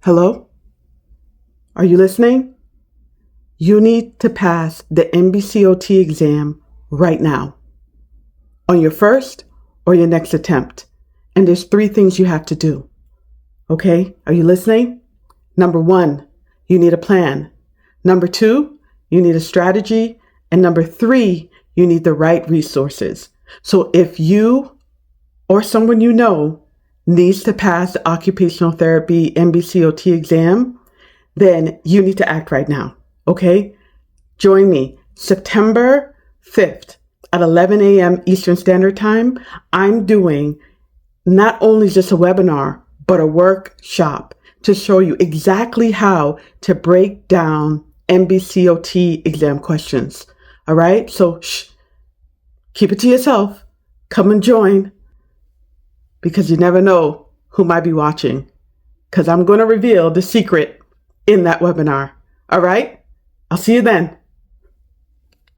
Hello? Are you listening? You need to pass the NBCOT exam right now, on your first or your next attempt. And there's 3 things you have to do. Okay? Are you listening? Number 1, you need a plan. Number 2, you need a strategy. And number 3, you need the right resources. So if you or someone you know needs to pass the occupational therapy NBCOT exam, then you need to act right now. Okay? Join me September 5th at 11 a.m. Eastern Standard Time. I'm doing not only just a webinar, but a workshop to show you exactly how to break down NBCOT exam questions. All right? So keep it to yourself. Come and join, because you never know who might be watching, because I'm going to reveal the secret in that webinar. All right? I'll see you then.